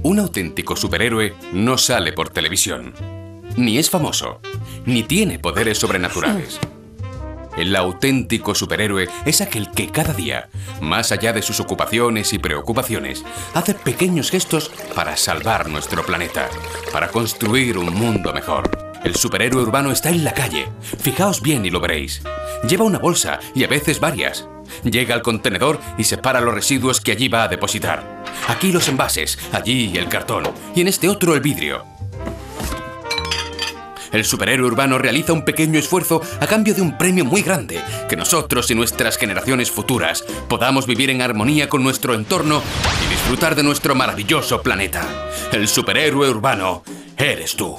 Un auténtico superhéroe no sale por televisión, ni es famoso, ni tiene poderes sobrenaturales. El auténtico superhéroe es aquel que cada día, más allá de sus ocupaciones y preocupaciones, hace pequeños gestos para salvar nuestro planeta, para construir un mundo mejor. El superhéroe urbano está en la calle. Fijaos bien y lo veréis. Lleva una bolsa y a veces varias. Llega al contenedor y separa los residuos que allí va a depositar. Aquí los envases, allí el cartón y en este otro el vidrio. El superhéroe urbano realiza un pequeño esfuerzo a cambio de un premio muy grande, que nosotros y nuestras generaciones futuras podamos vivir en armonía con nuestro entorno y disfrutar de nuestro maravilloso planeta. El superhéroe urbano eres tú.